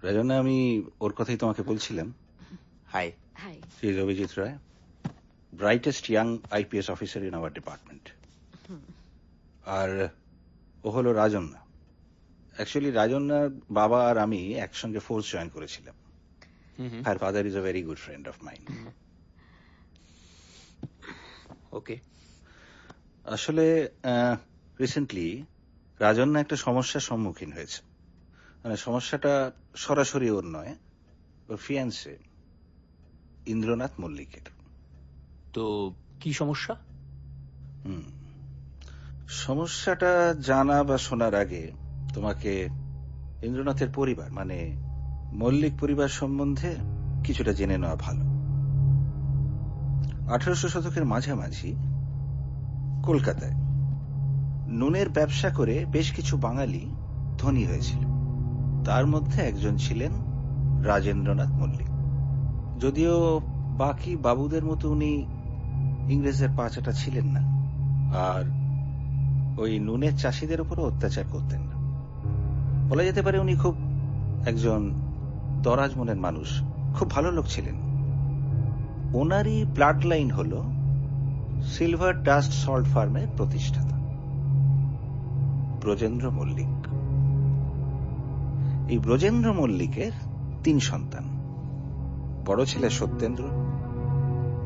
রাজনা, আমি ওর কথাই তোমাকে বলছিলাম। Hi. Hi. She is Abhijit Roy, brightest young IPS officer in our department. আর ও হলো রাজন্না। অ্যাকচুয়ালি রাজন্নার বাবা আর আমি একসঙ্গে ফোর্স জয়েন করেছিলাম। Her father is a very good friend of mine. ওকে। আসলে রিসেন্টলি রাজন্না একটা সমস্যার সম্মুখীন হয়েছে। মানে সমস্যাটা সরাসরি ওর নয়, ওর ফিয়ান্সে ইন্দ্রনাথ মল্লিকের। তো কি সমস্যা? সমস্যাটা জানা বা শোনার আগে তোমাকে ইন্দ্রনাথের পরিবার মানে মল্লিক পরিবার সম্বন্ধে কিছুটা জেনে নেওয়া ভালো। 1800 শতকের মাঝামাঝি কলকাতায় নুনের ব্যবসা করে বেশ কিছু বাঙালি ধনী হয়েছিল। তার মধ্যে একজন ছিলেন রাজেন্দ্রনাথ মল্লিক। যদিও বাকি বাবুদের মতো উনি ইংরেজের পাচাটা ছিলেন না, আর ওই নুনের চাষিদের উপরও অত্যাচার করতেন না। বলা যেতে পারে উনি খুব একজন দরাজ মনের মানুষ, খুব ভালো লোক ছিলেন। ওনারই ব্লাড লাইন হল সিলভার ডাস্ট সল্ট ফার্মের প্রতিষ্ঠাতা ব্রজেন্দ্র মল্লিক। এই ব্রজেন্দ্র মল্লিকের 3 সন্তান। বড় ছেলে সত্যেন্দ্র,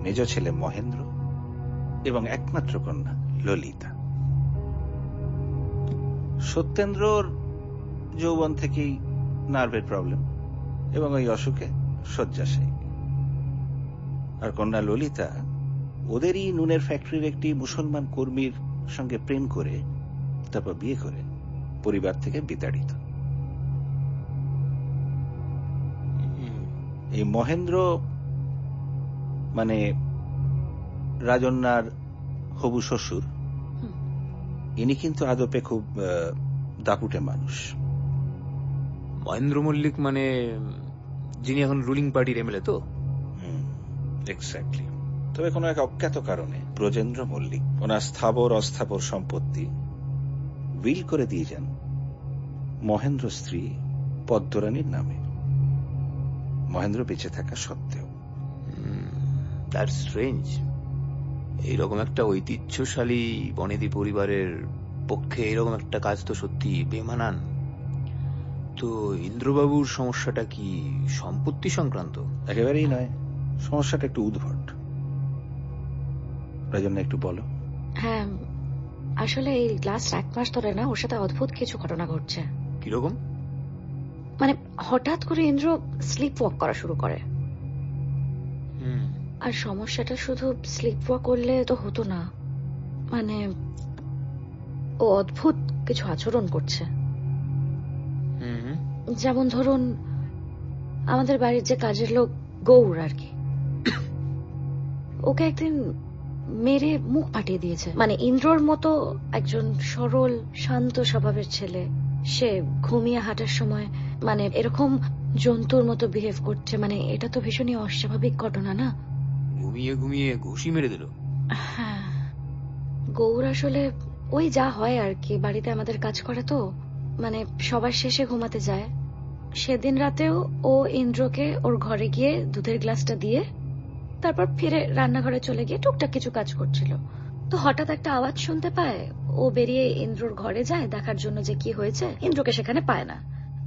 মেজ ছেলে মহেন্দ্র এবং একমাত্র কন্যা ললিতা। সত্যেন্দ্রর যৌবন থেকেই নার্ভের প্রবলেম এবং ওই অসুখে শয্যাশায়ী। আর কন্যা ললিতা ওদেরই নুনের ফ্যাক্টরির একটি মুসলমান কর্মীর সঙ্গে প্রেম করে তারপর বিয়ে করে পরিবার থেকে বিতাড়িত। এই মহেন্দ্র মানে রাজন্নার হবু শ্বশুর, ইনি কিন্তু আদপে খুব দাপুটে মানুষ। মহেন্দ্র মল্লিক মানে যিনি এখন রুলিং পার্টির এমএলএ তো? এক্স্যাক্টলি। তবে কোনো এক অজ্ঞাত কারণে ব্রজেন্দ্র মল্লিক ওনার স্থাবর অস্থাবর সম্পত্তি উইল করে দিয়ে যান মহেন্দ্র স্ত্রী পদ্মরানীর নামে, মহেন্দ্র বেঁচে থাকা সত্ত্বেও। That's strange. এইরকম একটা ঐতিহ্যশালী বনেদি পরিবারের পক্ষে এরকম একটা কাজ তো সত্যি বেমানান। তো ইন্দ্রবাবুর সমস্যাটা কি সম্পত্তি সংক্রান্ত? একেবারেই নয়, সমস্যাটা একটু উদ্ভট। রাজন্না একটু বলো। হ্যাঁ, আসলে এই লাস্ট 1 মাস ধরে না ওর সাথে অদ্ভুত কিছু ঘটনা ঘটছে। কিরকম? মানে হঠাৎ করে ইন্দ্র স্লিপ ওয়াক করা শুরু করে। আর সমস্যাটা শুধু স্লিপ ওয়াক করলে তো হতো না, মানে ও অদ্ভুত কিছু আচরণ করছে। যেমন ধরুন আমাদের বাড়ির যে কাজের লোক গৌর আর কি, ওকে একদিন মেরে মুখ ফাটিয়ে দিয়েছে। মানে ইন্দ্রর মতো একজন সরল শান্ত স্বভাবের ছেলে, সে ঘুমিয়ে হাঁটার সময় মানে এরকম জন্তুর মতো বিহেভ করছে। মানে এটা তো ভীষণই অস্বাভাবিক ঘটনা না? ঘুমিয়ে ঘুমিয়ে ঘুষি মেরে দিল? হ্যাঁ, গৌর আসলে ওই যা হয় আর কি, বাড়িতে আমাদের কাজ করে তো, মানে সবার শেষে ঘুমাতে যায়। সেদিন রাতেও ও ইন্দ্রকে ওর ঘরে গিয়ে দুধের গ্লাসটা দিয়ে তারপর ফিরে রান্নাঘরে চলে গিয়ে টুকটাক কিছু কাজ করছিল। তো হঠাৎ একটা আওয়াজ শুনতে পায়, ও বেরিয়ে ইন্দ্রর ঘরে যায় দেখার জন্য যে কি হয়েছে। ইন্দ্রকে সেখানে পায় না,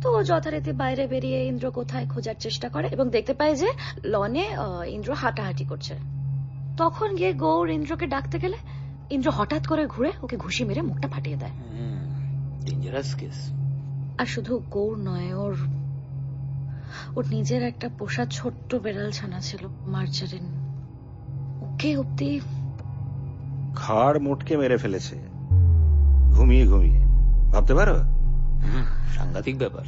তো ও যথারীতি বাইরে বেরিয়ে ইন্দ্র কোথায় খোঁজার চেষ্টা করে এবং দেখতে পায় যে লনে ইন্দ্র হাঁটাহাঁটি করছে। তখন গিয়ে গৌর ইন্দ্রকে ডাকতে গেলে ইন্দ্র হঠাৎ করে ঘুরে ওকে ঘুষি মেরে মুখটা ফাটিয়ে দেয়। Dangerous case. আর শুধু গৌর নয়, ওর নিজের একটা পোষা ছোট্ট বেড়াল ছানা ছিল মার্জারিন, ওকে অব্দি ঘাড় মোটকে মেরে ফেলেছে ঘুমিয়ে ঘুমিয়ে। ভাবতে পারো? সাংঘাতিক ব্যাপার।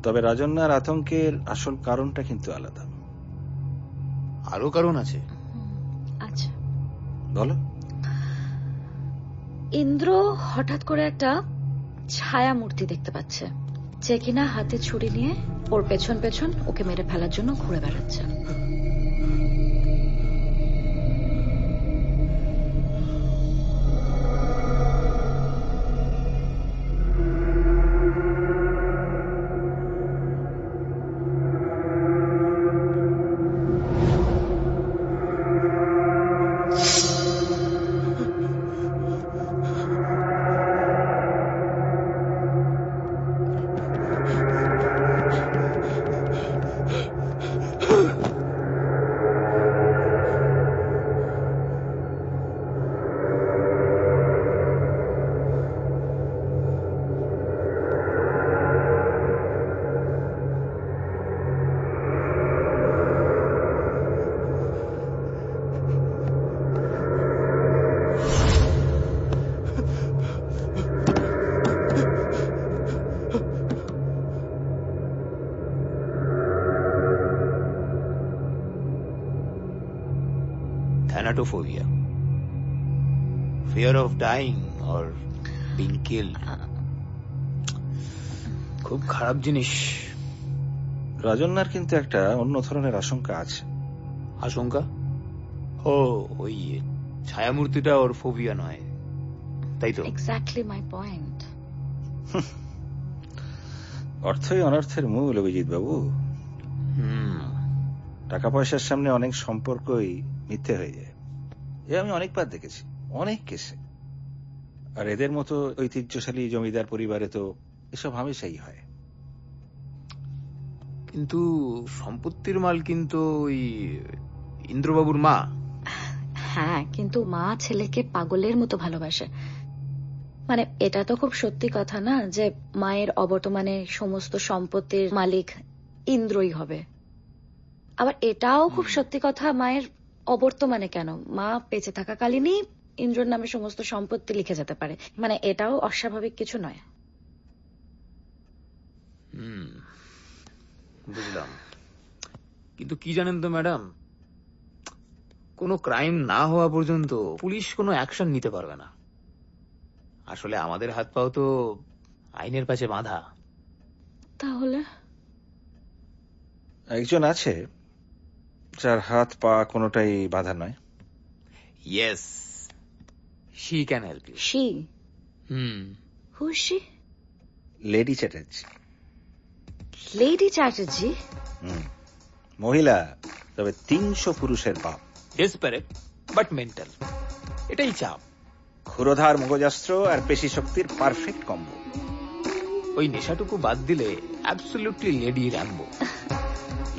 তবে রাজন্নার আতঙ্কের আসল কারণটা কিন্তু আলাদা। আরো কারণ আছে? আচ্ছা, বলো। ইন্দ্র হঠাৎ করে একটা ছায়া মূর্তি দেখতে পাচ্ছে, যে কিনা হাতে ছুরি নিয়ে ওর পেছন পেছন ওকে মেরে ফেলার জন্য ঘুরে বেড়াচ্ছে। Thanatophobia, fear of dying or being killed. খুব খারাপ জিনিস। রাজন্যার কিন্তু একটা অন্য ধরনের আশঙ্কা আছে। আশঙ্কা? ও, ওই ছায়ামূর্তিটা ওর ফোবিয়া নয়, তাই তো? Exactly my point. অর্থই অনর্থের মূল, অভিজিৎ বাবু। টাকা পয়সার সামনে অনেক সম্পর্কই মিথ্যে হয়ে যায়। এ আমি অনেকবার দেখেছি, অনেক কেসে। আর এদের মতো ঐতিহ্যশালী জমিদার পরিবারে তো এসব হামেশাই হয়। কিন্তু সম্পত্তির মাল কিন্তু ওই ইন্দ্রবাবুর মা। হ্যাঁ, কিন্তু মা ছেলেকে পাগলের মতো ভালোবাসে। মানে এটা তো খুব সত্যি কথা না যে মায়ের অবর্তমানে সমস্ত সম্পত্তির মালিক ইন্দ্রই হবে। আবার এটাও খুব সত্যি কথা, মায়ের অবর্তমানে কেন, মা বেঁচে থাকাকালীনই ইন্দ্রর নামে সমস্ত সম্পত্তি লিখে যেতে পারে। মানে এটাও অস্বাভাবিক কিছু নয়। বুঝলাম। কিন্তু কি জানেন তো ম্যাডাম, কোনো ক্রাইম না হওয়া পর্যন্ত পুলিশ কোনো অ্যাকশন নিতে পারবে না। আসলে আমাদের হাত পাও তো আইনের কাছে বাঁধা। তাহলে একজন আছে যার হাত পা কোনোটাই বাধা নয়। Yes, she can help you. She? Who is she? Lady Chatterjee. Lady Chatterjee? মহিলা, তবে 300 পুরুষের বাপ। ডেসপারেট বাট মেন্টাল, এটাই চাপ। ক্ষুরোধার মগজাস্ত্র আর পেশি শক্তির পারফেক্ট কম্বো। ওই নেশাটুকু বাদ দিলে অ্যাবসলিউটলি লেডি র্যাম্বো।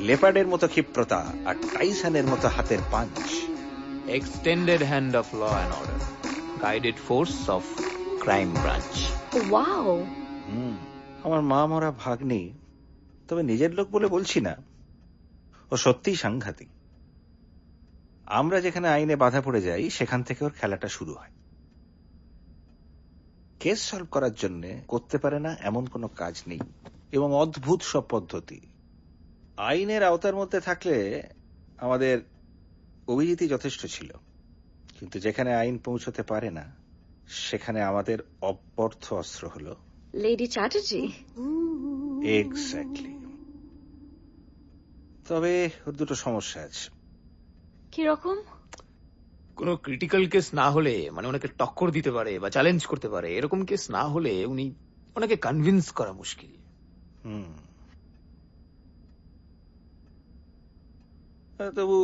লেপার্ডের মতো ক্ষিপ্রতা আর টাইসনের মতো হাতের punch. Extended hand of law and order, guided force of crime branch. Wow. আমার মা মরা ভাগ্নি, তবে নিজের লোক বলে বলছি না, ও সত্যিই সাংঘাতিক। আমরা যেখানে আইনে বাধা পড়ে যাই সেখান থেকে ওর খেলাটা শুরু হয়। কেস সলভ করার জন্য করতে পারে না এমন কোনো কাজ নেই, এবং অদ্ভুত সব পদ্ধতি। আইনের আওতার মধ্যে থাকলে আমাদের অভিজিৎই যথেষ্ট ছিল, কিন্তু যেখানে আইন পৌঁছতে পারে না সেখানে আমাদের অব্যর্থ অস্ত্র হলো লেডি চ্যাটার্জি। এক্স্যাক্টলি। তবে ওর দুটো সমস্যা আছে। কিরকম? কোনো ক্রিটিক্যাল কেস না হলে, মানে ওনাকে টক্কর দিতে পারে বা চ্যালেঞ্জ করতে পারে, এরকম কেস না হলে উনি ওনাকে কনভিন্স করা মুশকিল। তবু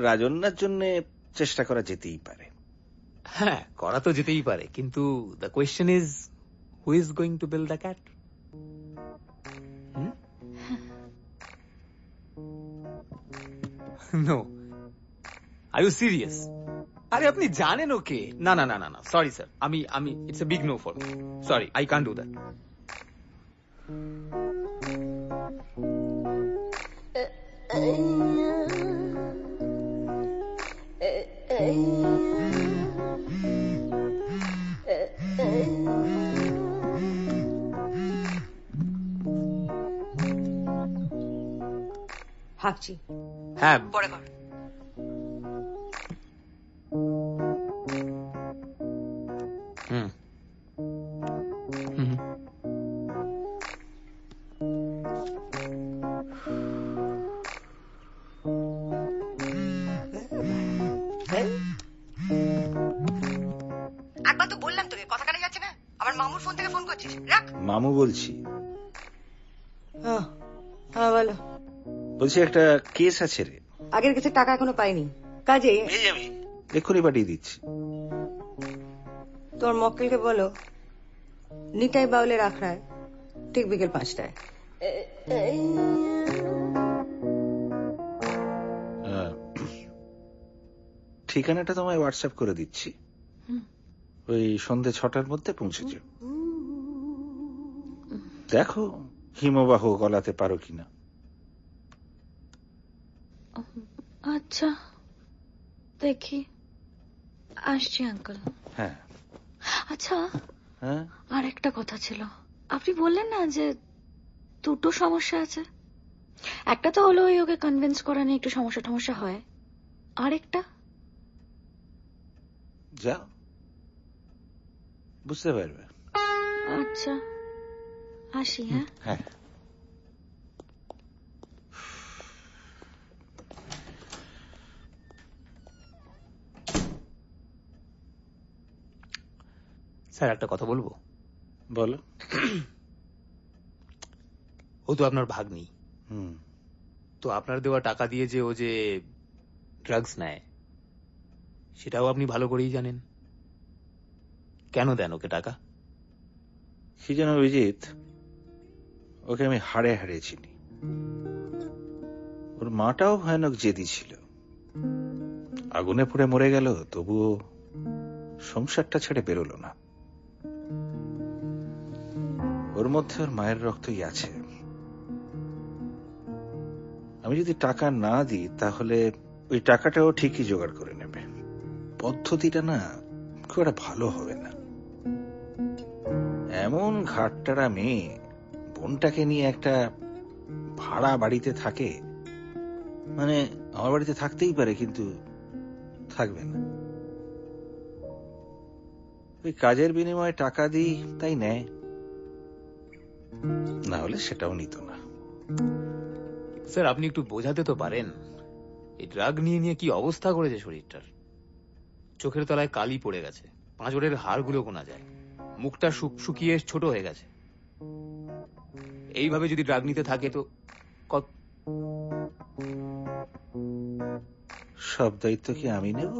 রাজন্যার জন্য চেষ্টা করা যেতেই পারে। হ্যাঁ, করা তো যেতেই পারে, কিন্তু the question is who is going to build the cat? No, are you serious? আরে আপনি জানেন ওকে। না না না না না, সরি স্যার, আমি it's a big no for me. Sorry, I can't do that. ভাবছি। হ্যাঁ, পরে কর। একবার তো বললাম তোকে, কথা কানে যাচ্ছে না। আমার মামুর ফোন থেকে ফোন করছিস, রাখ। মামু বলছি। হ্যাঁ বলো। বলছি একটা কেস আছে রে। আগের কেসে টাকা এখনো পাইনি, কাজে এক্ষুনি পাঠিয়ে দিচ্ছি। তোর মক্কেলকে বলো নিতাই বাউলের আখড়ায় ঠিক বিকেল 5টায়। ঠিকানাটা তোমায় হোয়াটসঅ্যাপ করে দিচ্ছি, ওই সন্ধ্যে 6টার মধ্যে পৌঁছেছে। দেখো হিমবাহ গলাতে পারো কিনা। আচ্ছা দেখি, আসছি আঙ্কেল। হ্যাঁ। আচ্ছা, হ্যাঁ, আর একটা কথা ছিল। আপনি বললেন না যে দুটো সমস্যা আছে, একটা তো হলো ওকে কনভিন্স করা নিয়ে একটু সমস্যা হয়, আরেকটা? যাও, বুঝতে পারবে। আচ্ছা, আসি। হ্যাঁ, হ্যাঁ। স্যার একটা কথা বলবো? বলো। ও তো আপনার ভাগ্নি, হুম। তো আপনার দেওয়া টাকা দিয়ে যে ও যে ড্রাগস নেয় সেটাও আপনি ভালো করেই জানেন। কেন দেন ওকে টাকা? কি যেন অভিজিৎ, ওকে আমি হাড়ে হাড়ে চিনি। ওর মাটাও ভয়ানক জেদি ছিল, আগুনে পুড়ে মরে গেল, তবুও সংসারটা ছেড়ে বেরোলো না। ওর মধ্যে ওর মায়ের রক্তই আছে। আমি যদি টাকা না দিই তাহলে ওই টাকাটাও ঠিকই জোগাড় করে নেবে। পদ্ধতিটা না খুব একটা ভালো হবে না। এমন ঘাটটারা মেয়ে বোনটাকে নিয়ে একটা ভাড়া বাড়িতে থাকে, মানে আমার বাড়িতে থাকতেই পারে কিন্তু থাকবে না। ওই কাজের বিনিময়ে টাকা দিই তাই নেয়, না হলে সেটাও নিত না। স্যার আপনি একটু বোঝাতে তো পারেন, এই ড্রাগ নিয়ে কি অবস্থা করেছে শরীরটার। চোখের তলায় কালি পড়ে গেছে, পাঁজরের হাড়গুলো গোনা যায়, মুখটা শুকিয়ে ছোট হয়ে গেছে। এইভাবে যদি ড্রাগ নিতে থাকে তো সব দায়িত্ব কি আমি নেব?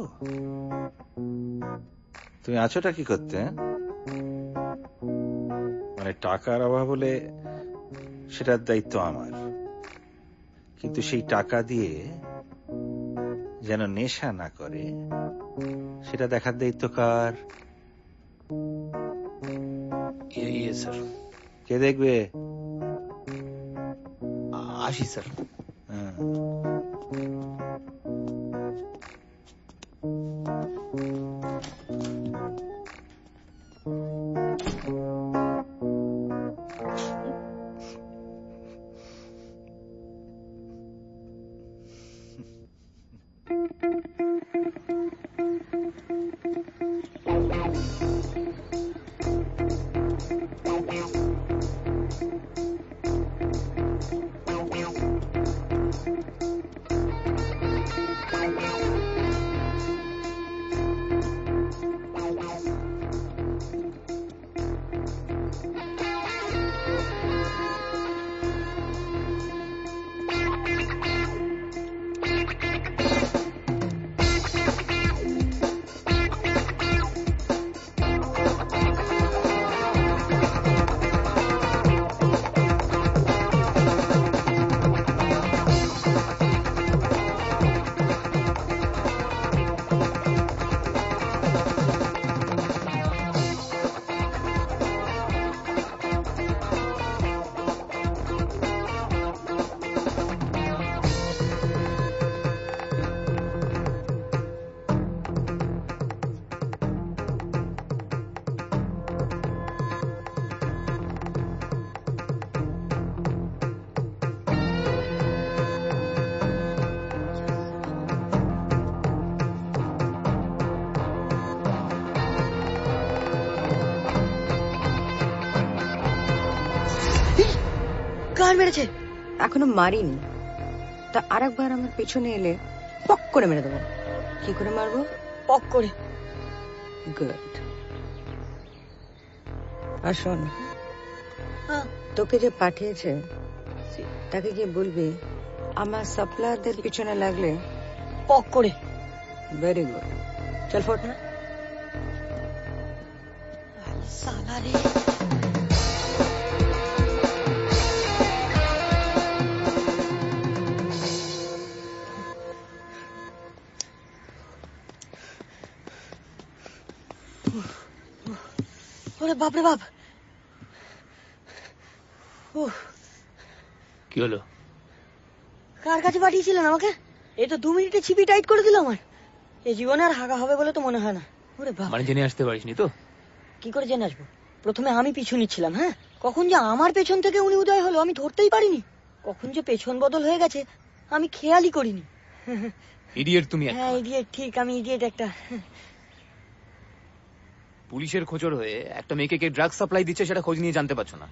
তুমি আছোটা কি করতে, হ্যাঁ? মানে টাকার অভাব হলে সেটার দায়িত্ব আমার, কিন্তু সেই টাকা দিয়ে যেন নেশা না করে সেটা দেখার দায়িত্ব কার? স্যার। কে দেখবে? আসি স্যার। হ্যাঁ। কার মেরেছে? এখনো মারিনি, তা আরেকবার আমার পেছনে এলে পক করে মেরে দেবো। কি করে মারবো? পক করে। গুড। আর শোন, তোকে যে পাঠিয়েছে তাকে গিয়ে বলবি আমার সাপ্লায়ারদের পিছনে লাগলে পক করে। ভেরি গুড, চল ফোট না। সালা রে, ওরে বাপ রে বাপ। কি হলো? কার কাছে পাঠিয়েছিলেন আমাকে? এই তো 2 মিনিটে ছিপি টাইট করে দিল আমার। এই জীবনে আর হাগা হবে বলে তো মনে হয় না। ওরে বাপ। মানে জেনে আসতে পারিসনি তো? কি করে জেনে আসবো? প্রথমে আমি পিছু নিচ্ছিলাম। হ্যাঁ, কখন যে আমার পেছন থেকে উনি উদয় হলো আমি ধরতেই পারিনি। কখন যে পেছন বদল হয়ে গেছে আমি খেয়ালই করিনি। ইডিয়েট তুমি। হ্যাঁ ইডিয়েট, ঠিক, আমি ইডিয়েট একটা। পুলিশের খোঁজর হয়ে একটা মেয়েকে কে ড্রাগ সাপ্লাই দিচ্ছে সেটা খোঁজ নিয়ে জানতে পারছো না।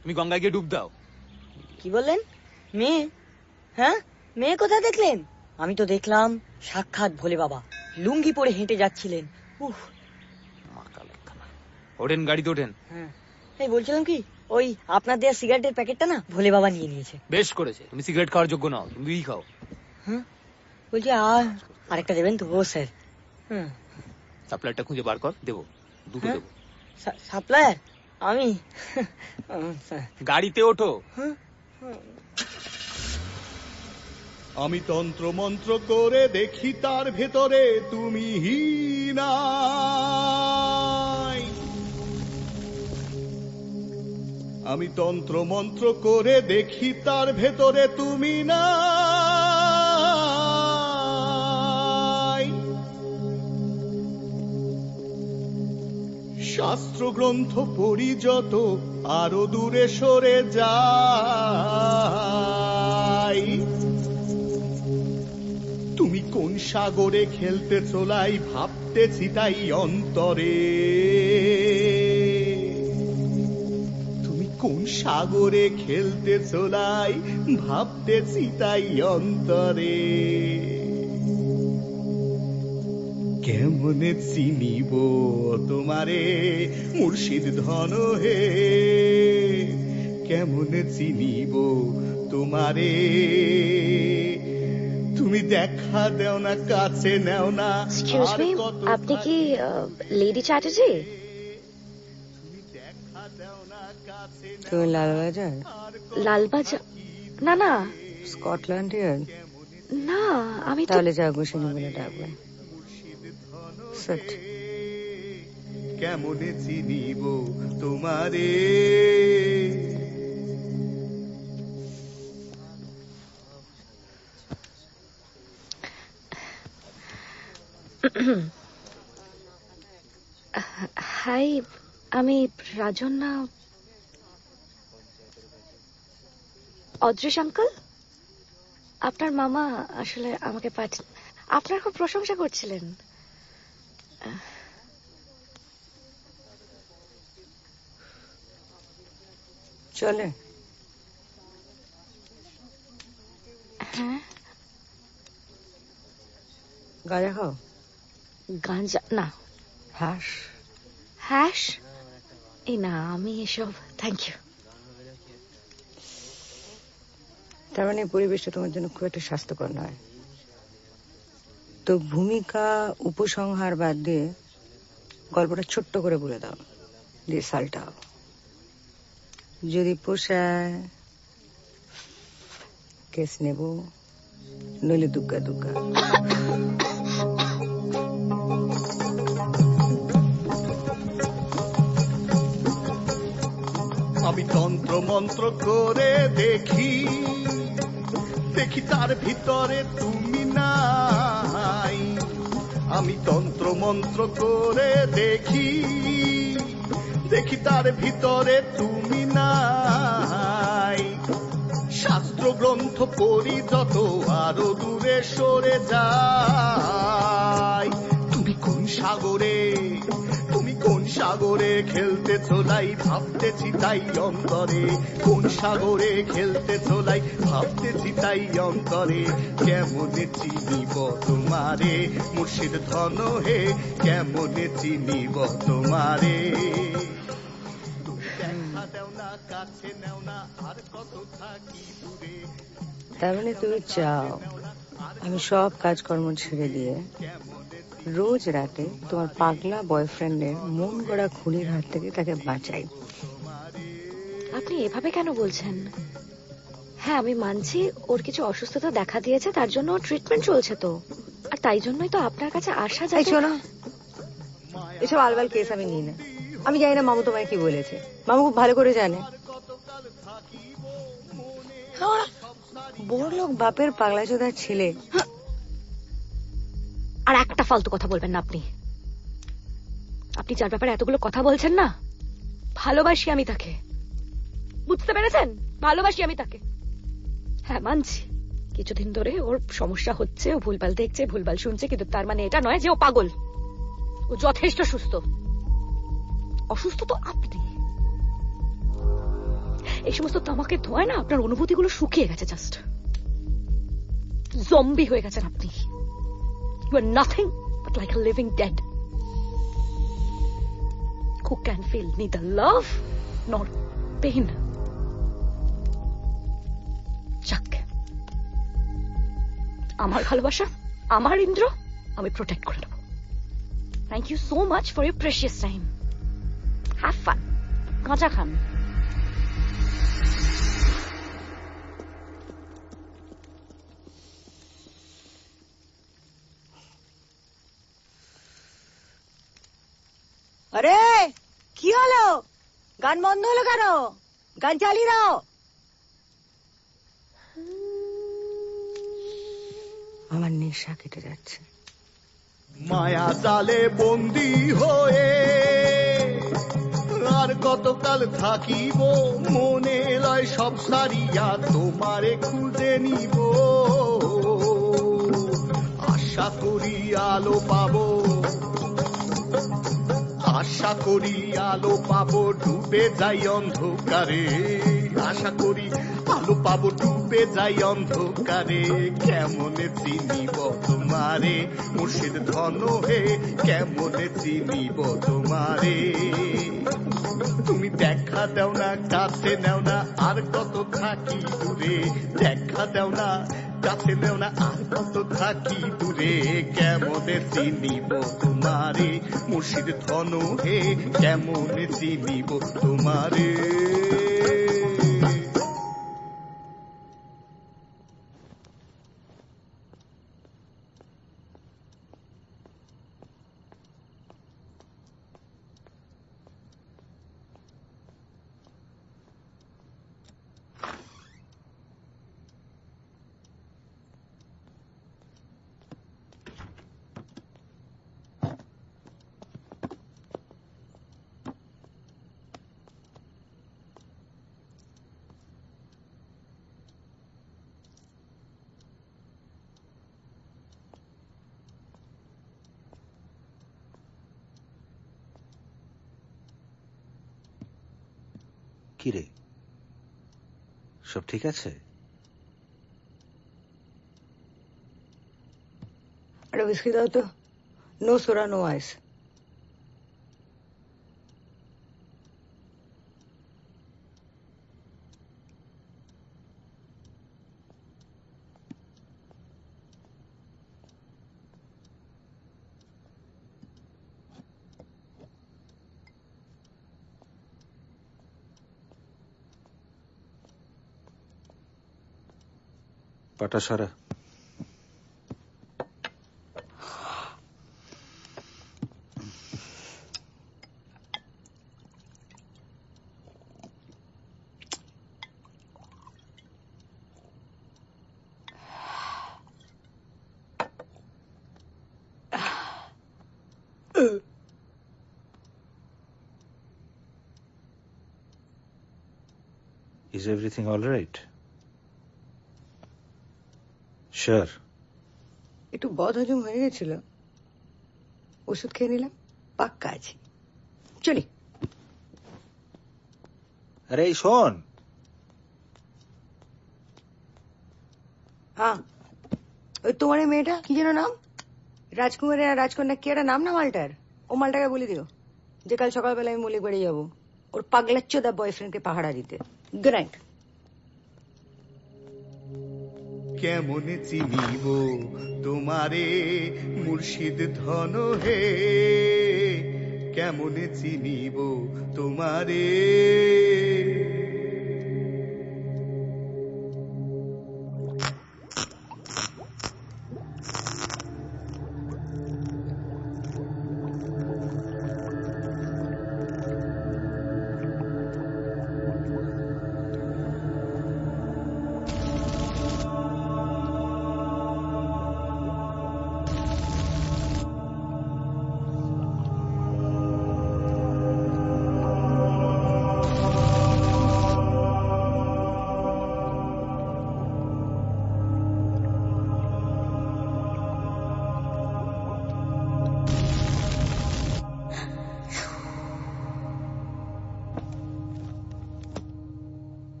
তুমি গঙ্গায় গিয়ে ডুব দাও। কি বললেন? মেয়ে? হ্যাঁ, মেয়ে কোথায় দেখলেন? আমি তো দেখলাম সাক্ষাৎ ভোলে বাবা, লুঙ্গি পরে হেঁটে যাচ্ছিলেন। উহ, ওঠেন, গাড়িতে ওঠেন। হ্যাঁ, এই বলছিলাম কি, ওই আপনার দেওয়া সিগারেটের প্যাকেটটা না ভোলে বাবা নিয়ে নিয়েছে। বেশ করেছে, তুমি সিগারেট খাওয়ার যোগ্য নাও, তুমি বিড়ি খাও। হ্যাঁ, বলছি আরেকটা দেবেন তো? ও স্যার, হ্যাঁ। সাপ্লাইটা খুঁজে বার কর, দেবো, দুটো দেবো। সাপ্লায়ার? আমি? গাড়িতে ওঠো। আমি তন্ত্র মন্ত্র করে দেখি তার ভেতরে তুমি নাই। আমি তন্ত্র মন্ত্র করে দেখি তার ভেতরে তুমি নাই। শাস্ত্র গ্রন্থ পড়ি যত আরো দূরে সরে যাই। তুমি কোন সাগরে খেলতে চলাই ভাবতেছি তাই অন্তরে। তুমি কোন সাগরে খেলতে চলাই ভাবতেছি তাই অন্তরে। কেমনে চিনিব তোমারে মুর্শিদ ধন হে, কেমনে চিনিব তোমারে। তুমি দেখা দেও না, কাছে নেও না। এক্সকিউজ মি, আপনি কি লেডি চ্যাটার্জি? তুমি লালবাজার? লালবাজার? না না, স্কটল্যান্ডের? না, আমি তো তাহলে যা গোসিনী বলে ডাকবে। কেমনে চিনিব তোমারে। হাই, আমি রাজন্না। অদৃশ আঙ্কেল, আপনার মামা আসলে আমাকে আপনার খুব প্রশংসা করছিলেন। চলে? হ্যাঁ, গাঁজা খাও? গাঁজা না। হ্যাশ? হ্যাশ? এই না, আমি এসব, থ্যাংক ইউ। তার মানে পরিবেশটা তোমার জন্য খুব একটা স্বাস্থ্যকর নয়। তো ভূমিকা উপসংহার বাদ দিয়ে গল্পটা ছোট্ট করে বলে দাও, দিয়ে সালটাও। যদি পোষায় কেস নেব, নইলে দুগ্গা দুগ্গা। আমি তন্ত্র মন্ত্র করে দেখি, দেখি তার ভিতরে তুমি নাই। আমি তন্ত্র মন্ত্র করে দেখি, দেখি তার ভিতরে তুমি নাই। শাস্ত্র গ্রন্থ পড়ি যত আরো দূরে সরে যাই। তুমি কোন সাগরে, তুমি কোন সাগরে খেলতে চলাই ভাবতেছি তাই অন্তরে। কোন সাগরে খেলতে চলাই ভাবতেছি তাই অন্তরে। কেমনে চিনিব তোমারে মুর্শিদ ধন হে, কেমনে চিনিব তোমারে। দেখা দেও না, কাছে নেও না, আর কত থাকি দূরে। তার মানে তুমি চাও আমি সব কাজকর্ম ছেড়ে দিয়ে রোজ রাতে তোমার পাগলা বয়ফ্রেন্ডের মন গড়া খুনির হাত থেকে তাকে বাঁচাই। আপনি এভাবে কেন বলছেন? হ্যাঁ, আমি মানছি ওর কিছু অসুস্থতা দেখা দিয়েছে, তার জন্য ট্রিটমেন্ট চলছে তো, আর তাই জন্যই তো আপনার কাছে আসা যায়। শোনো, এসব আলবাল কেস আমি নিই না। আমি জানি না মামু তোমায় কি বলেছে, মামু খুব ভালো করে জানে। বড় লোক বাপের পাগলা চোদার ছেলে। আর একটা ফালতু কথা বলবেন না আপনি। আপনি যার ব্যাপারে এতগুলো কথা বলছেন না, ভালোবাসি আমি তাকে, বুঝতে পেরেছেন? ভালোবাসি আমি তাকে। হ্যাঁ, মানছি কিছুদিন ধরে ওর সমস্যা হচ্ছে, ও ভুলভাল দেখছে, ভুলভাল শুনছে, কিন্তু তার মানে এটা নয় যে ও পাগল। ও যথেষ্ট সুস্থ। অসুস্থ তো আপনি। এই সমস্ত তামাকের ধোঁয়ায় না আপনার অনুভূতিগুলো শুকিয়ে গেছে, জাস্ট জম্বি হয়ে গেছেন আপনি। You are nothing but like a living dead who can feel neither love nor pain. যাক, আমার ভালোবাসা, আমার ইন্দ্র আমি প্রোটেক্ট করে নেব। Thank you so much for your precious time. Have fun, গাঁজা খান। আরে কি হলো? গান বন্ধ হলো কেন? গান চালিয়ে দাও। আমার নেশা কেটে যাচ্ছে। মায়া জালে বন্দি হয়ে আর কতকাল থাকিব, মনে লয় সব সারিয়া তোমারে খুঁজে নিব। আশা করি আলো পাবো, আশা করি আলো পাবো, ডুবে যাই অন্ধকারে। আশা করি আলো পাবো, ডুবে যাই অন্ধকারে। কেমনে চিনিব তোমারে মুর্শিদ ধন হে, কেমনে চিনিব তোমারে। তুমি দেখা দাও না, কাছে নেও না, আর কত থাকি দূরে। দেখা দাও না, কাছে নেও না, আর কত থাকি দূরে। কেমনে চিনিব তোমারে মুর্শিদ ধন হে, কেমনে চিনিব তোমারে। কিরে, সব ঠিক আছে? আরে উইস্কি দাও তো। নো সোডা, নো আইস। পাটা সরা। Is everything all right? Sure. একটু বদহজম হয়ে গেছিল, ওষুধ খেয়ে নিলাম, পাক্কা আছি। চলি। আরে এই শোন, হ্যাঁ ওই তোমার এই মেয়েটা কি যেন নাম, রাজকুমারী আর রাজকন্যা, কি একটা নাম না মালটার? ও মালটাকে বলে দিও যে কাল সকালবেলা আমি মলিক বাড়ি যাবো ওর পাগলাচ্চোদা বয়ফ্রেন্ডকে পাহারা দিতে। Good night. কেমনে চিনিব তোমারে মুর্শিদ ধন হে, কেমনে চিনিব তোমারে।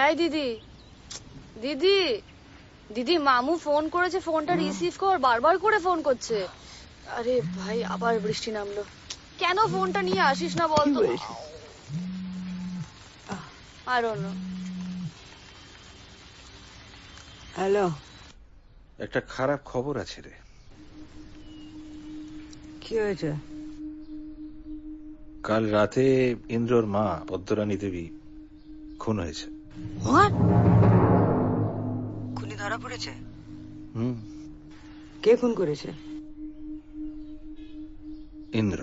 এই দিদি, দিদি, দিদি, মামু ফোন করেছে, ফোনটা রিসিভ কর, বারবার করে ফোন করছে। আরে ভাই, আবার বৃষ্টি নামলো। কেন ফোনটা নিয়ে আসিস না বলতো? I don't know. হ্যালো, একটা খারাপ খবর আছে রে। কি হয়েছে? কাল রাতে ইন্দ্রর মা পদ্মরানী দেবী খুন হয়েছে। খুনি ধরা পড়েছে? হুম, কে খুন করেছে? ইন্দ্র।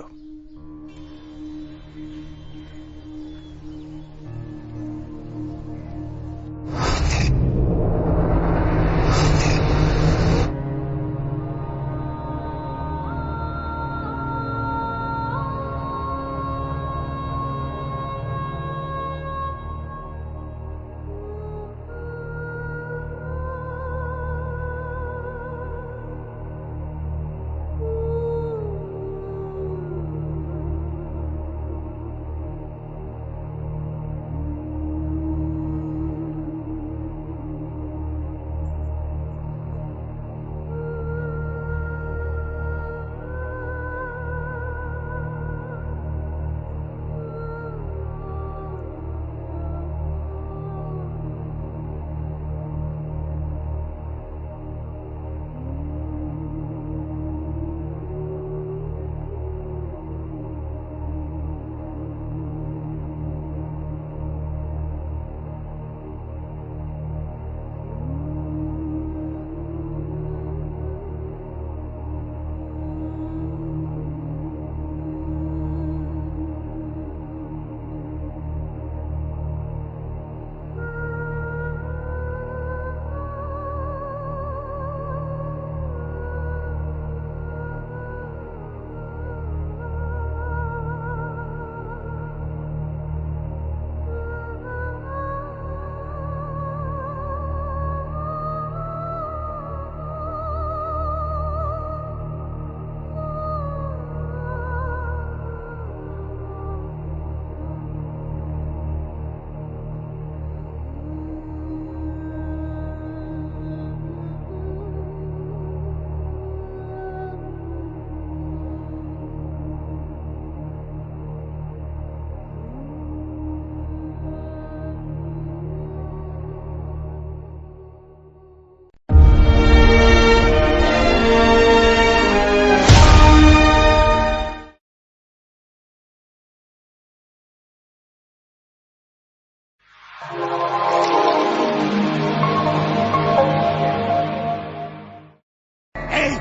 এই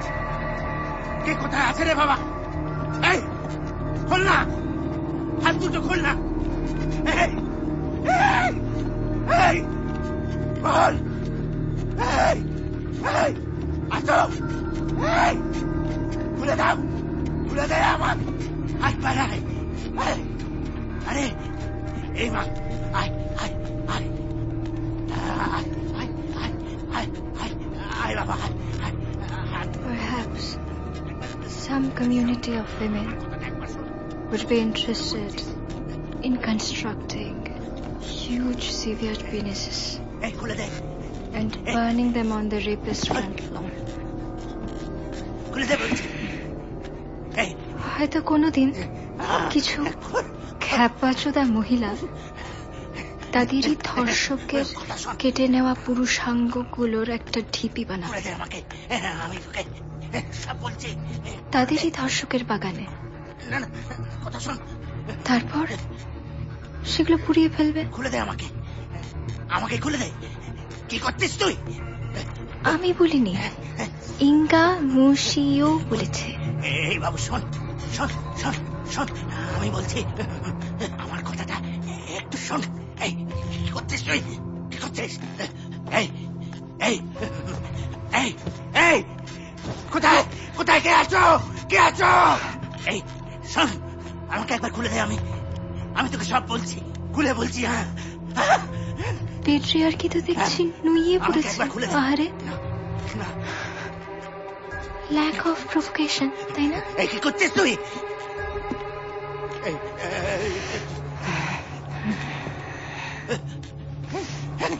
কে কোথায় আছে রে বাবা? এই খোল না, হাত দুটো খোল না। এই এই এই বল, এই এই আসো, এই খুলে দাও, খুলে দে আমার হাত পাড়ায়। আরে এই মা, আয় আয় আয় আয় আয় আয় আয় আয় বাবা, আয় আয়। Perhaps some community of women would be interested in constructing huge severed penises এই খুলে দে, and burning them on the rapist front floor. খুলে দে বলছি। এই হয়তো কোনোদিন কিছু খ্যাপাচোদা মহিলা তাদেরই ধর্ষকের কেটে নেওয়া পুরুষাঙ্গগুলোর একটা ঢিপি বানাবে খুলে দে আমাকে, আমি তোকে সব বলছি। তাদেরই ধর্ষকের বাগানে। না না, কথা শোন, তারপর সেগুলো পুড়িয়ে ফেলবে। খুলে দে আমাকে, আমাকে খুলে দে। কি করছিস তুই? আমি বলিনি, ইঙ্গা মুশিও বলেছে। এই বাবু শোন শোন শোন শোন, আমি বলছি, আমার কথাটা একটু শোন। এই কি করছিস তুই? কি করছিস? এই এই এই এই কোথায় কোথায় কে আছো? কে আছো? এই শোন, আমাকে একবার খুলে দে, আমি আমি তোকে সব বলছি, খুলে বলছি। হ্যাঁ, পেট্রিয়ার্কি তো দেখছি নুইয়ে আমাকে পড়েছে। একবার খুলে দে। আহারে, না না, ল্যাক অফ প্রভোকেশন, তাই না? এই কি করছিস তুই? এই, এই,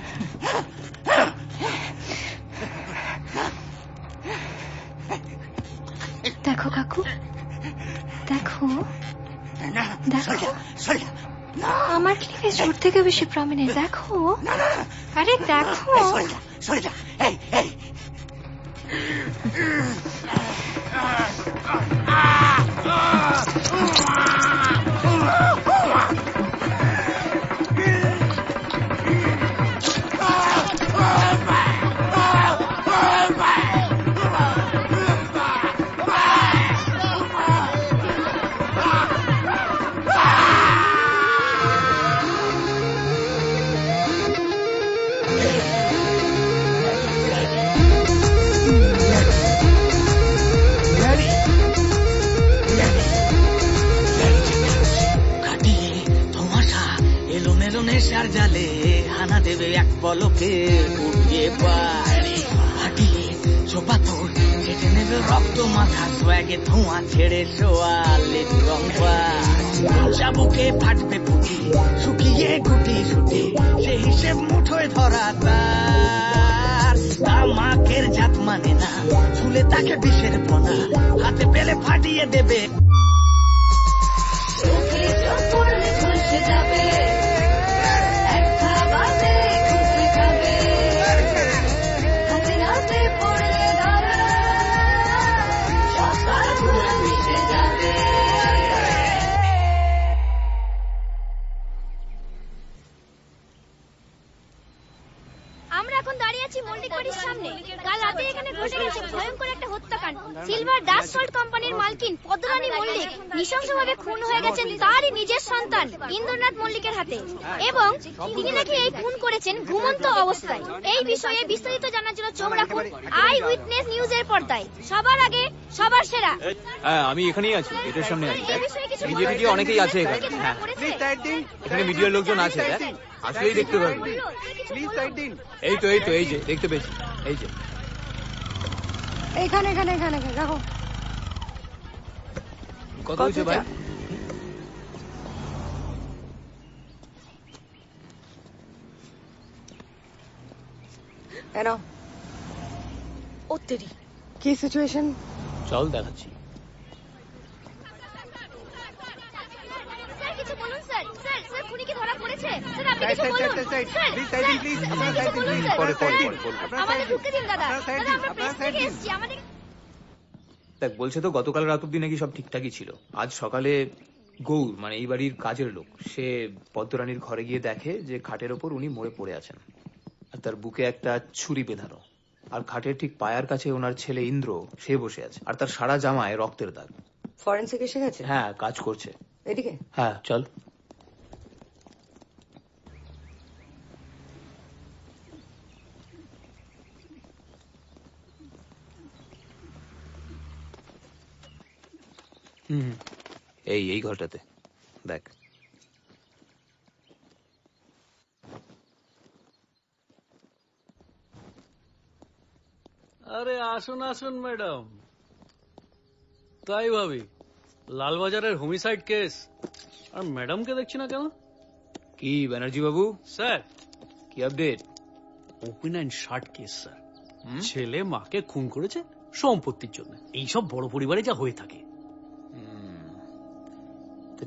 দেখো কাকু, দেখো দেখো, আমার ক্লিপে ছোট থেকে বেশি প্রমিনেন্ট। দেখো, আরে দেখো। নেশার জালে হানা দেবে এক পলকে, উঠিয়ে পারে হাঁটিয়ে চোপাতোর ছেটে নেবে রক্ত মাথা, সোয়াগে ধোঁয়া ছেড়ে সোয়ালে রংবা চাবুকে ফাটবে পুটি, শুকিয়ে গুটি শুটি সে হিসেব মুঠোয় ধরা তার। তামাকের জাত মানে না, চুলে তাকে বিষের পোনা, হাতে পেলে ফাটিয়ে দেবে। আমরা এখন দাঁড়িয়ে আছি মল্লিক বাড়ির সামনে। কাল রাতে এখানে ঘটে গেছে ভয়ঙ্কর একটা হত্যাকাণ্ড। সিলভার ডাস্ট সল্ট কোম্পানির মালকিন পদ্মরানী মল্লিক নৃশংসভাবে খুন হয়ে গেছেন তারই নিজের সন্তান ইন্দ্রনাথ মল্লিকের হাতে, এবং তিনি নাকি এই খুন করেছেন ঘুমন্ত অবস্থায়। এই বিষয়ে বিস্তারিত জানার জন্য চোখ রাখুন আই উইটনেস নিউজের পর্দায়। সবার আগে সবার সেরা। হ্যাঁ, আমি এখানেই আছি, এটার সামনে আছি। মিডিয়া অনেকেই আছে এখানে। হ্যাঁ, এখানে মিডিয়ার লোকজন আছে, আসলেই দেখতে পারবেন। এই তো এই যে দেখতে পেয়েছি, এই যে এখানে এখানে এখানে দেখো কত হয়েছে ভাই? এনো ও তেরি, কি সিচুয়েশন? চল দেখাচ্ছি। স্যার কিছু বলুন স্যার। স্যার স্যার খুনি কি ধরা পড়েছে? স্যার আপনি কিছু বলুন। আমাদের ঢুকতে দিন দাদা। দাদা আমরা প্রেস থেকে এসেছি, আমাদের। দেখ, বলছে তো গতকাল রাত অব্দি নাকি সব ঠিকঠাকই ছিল। আজ সকালে গৌর, মানে এই বাড়ির কাজের লোক, সে পদ্মরানীর ঘরে গিয়ে দেখে যে খাটের ওপর উনি মরে পড়ে আছেন, আর তার বুকে একটা ছুরি বেঁধানো, আর খাটের ঠিক পায়ার কাছে ওনার ছেলে ইন্দ্র সে বসে আছে, আর তার সারা জামায় রক্তের দাগ। ফরেনসিক এসে গেছে? হ্যাঁ, কাজ করছে। এদিকে হ্যাঁ চল। এই ঘরটাতে দেখ। আরে আসুন আসুন ম্যাডাম। তাই ভাবি, লালবাজারের হোমিসাইড কেস, আর ম্যাডামকে দেখছি না কেন? কি ব্যানার্জি বাবু? স্যার, কি update? Open and shirt case sir. ছেলে মাকে খুন করেছে সম্পত্তির জন্য। এইসব বড় পরিবারে যা হয়ে থাকে।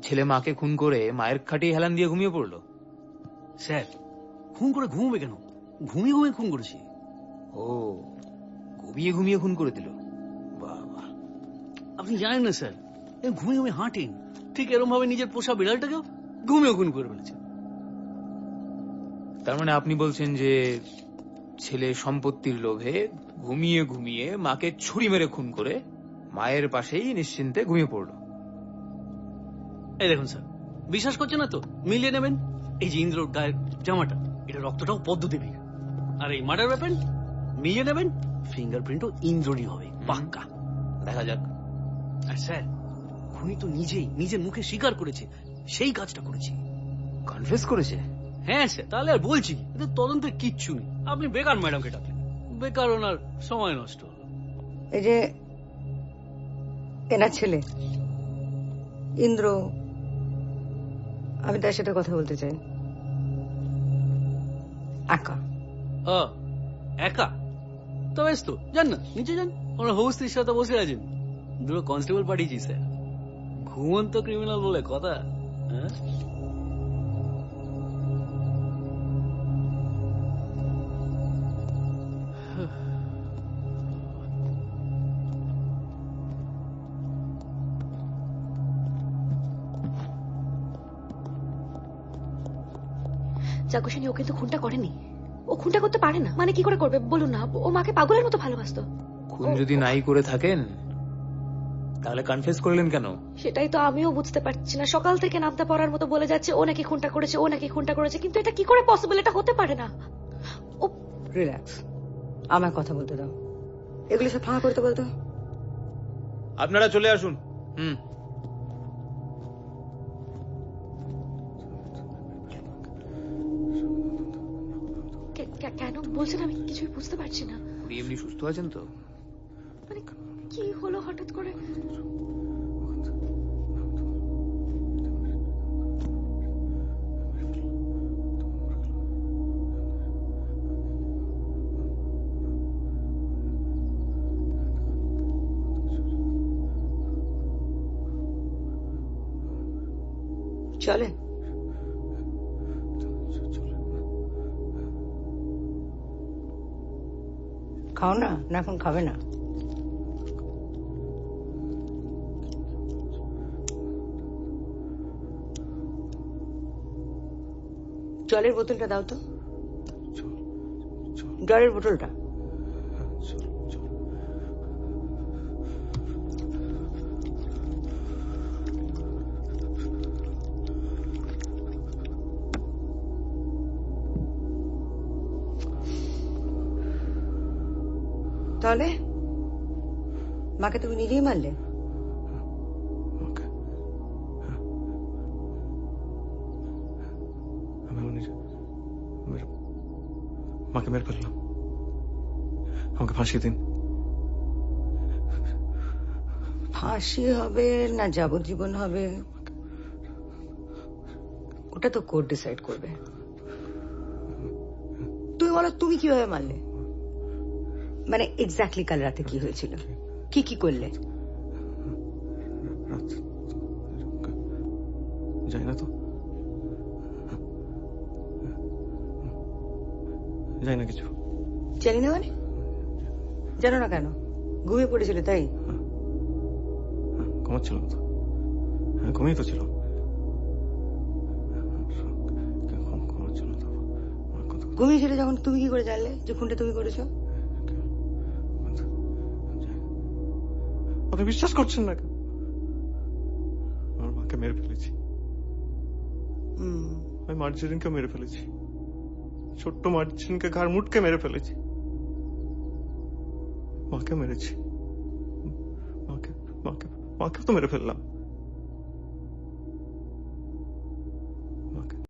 ছেলে মাকে খুন করে মায়ের খাটিয়ে হেলান দিয়ে ঘুমিয়ে পড়লো? স্যার, খুন করে ঘুমবে কেন? ঘুমিয়ে ঘুমিয়ে খুন করেছি। ও, ঘুমিয়ে ঘুমিয়ে খুন করে দিল? বাবা, আপনি জানেন না স্যার, ঘুমিয়ে ঘুমিয়ে হাঁটেন, ঠিক এরকম ভাবে নিজের পোষা বিড়ালটাকেও ঘুমিয়ে খুন করে ফেলেছে। তার মানে আপনি বলছেন যে ছেলে সম্পত্তির লোভে ঘুমিয়ে ঘুমিয়ে মাকে ছুরি মেরে খুন করে মায়ের পাশেই নিশ্চিন্তে ঘুমিয়ে পড়লো? এই দেখুন স্যার, বিশ্বাস করছেন না তো মিলিয়ে নেবেন। এই যে ইন্দ্রর গায়ের জামাটা, এটা রক্তটাও পদ্মদেবীর, আর এই মার্ডার ওয়েপন মিলিয়ে নেবেন, ফিঙ্গারপ্রিন্টও ইন্দ্ররই হবে পাক্কা। দেখা যাক। আর স্যার, খুনি তো নিজেই নিজের মুখে স্বীকার করেছে সেই কাজটা করেছে। কনফেস করেছে? হ্যাঁ স্যার, তাহলে আর বলছি এদের তদন্তের কিচ্ছু নেই। আপনি বেকার ম্যাডামকে ডাকলেন, বেকার ওনার সময় নষ্ট হলো। এই যে এনার ছেলে ইন্দ্র, আমি তার সাথে কথা বলতে চাই। একা? একা? তো বেশ তো, যান না, নিচে যান, ওনার হৌস্ত্রীর সাথে বসে আছেন। দুটো কনস্টেবল পাঠিয়েছি স্যার, ঘুমন্ত ক্রিমিনাল বলে কথা। হ্যাঁ চাকুশানি ও কিন্তু খুনটা করেনি, ও খুনটা করতে পারে না। মানে কি করে করবে বলুন না? ও মাকে পাগলের মতো ভালোবাসতো। খুন যদি নাই করে থাকেন তাহলে কনফেস করলেন কেন? সেটাই তো আমিও বুঝতে পারছি না। সকাল থেকে নামতা পড়ার মতো বলে যাচ্ছে ও নাকি খুনটা করেছে, ও নাকি খুনটা করেছে, কিন্তু এটা কি করে পসিবল? এটা হতে পারে না। ও রিল্যাক্স, আমার কথা বলতে দাও। এগুলো সব ফাঁকা করতে বলতো। আপনারা চলে আসুন। কেন বলছেন? আমি কিছুই বুঝতে পারছি না। উনি এমনি সুস্থ আছেন তো? মানে কি হলো হঠাৎ করে? চলে খাও না, না এখন খাবে না? জলের বোতলটা দাও তো, জলের বোতলটা। তাহলে মাকে তুমি নিজেই মারলে? মাকে মেরে ফেললাম, আমাকে ফাঁসি দিন। ফাঁসি হবে না যাবজ্জীবন হবে ওটা তো কোর্ট ডিসাইড করবে। তুমি বলো তুমি কিভাবে মারলে? মানে এক্স্যাক্টলি কাল রাতে কি হয়েছিল, কি কি করলে? জানি না তো, জানি না কিছু। জানি না মানে? জানো না কেন? ঘুমিয়ে পড়েছিল তাই? ঘুমাচ্ছিল তো, ঘুমিয়ে তো ছিল। ঘুমিয়েছিল যখন তুমি কি করে জানলে যে খুনটা তুমি করেছো? আপনি বিশ্বাস করছেন না কেন? আমার মাকে মেরে ফেলেছি, আমি মার্জেরিনকে মেরে ফেলেছি, ছোট্ট মার্জেরিনকে ঘাড় মুটকে মেরে ফেলেছি, মাকে মেরেছি, মাকে তো মেরে ফেললাম।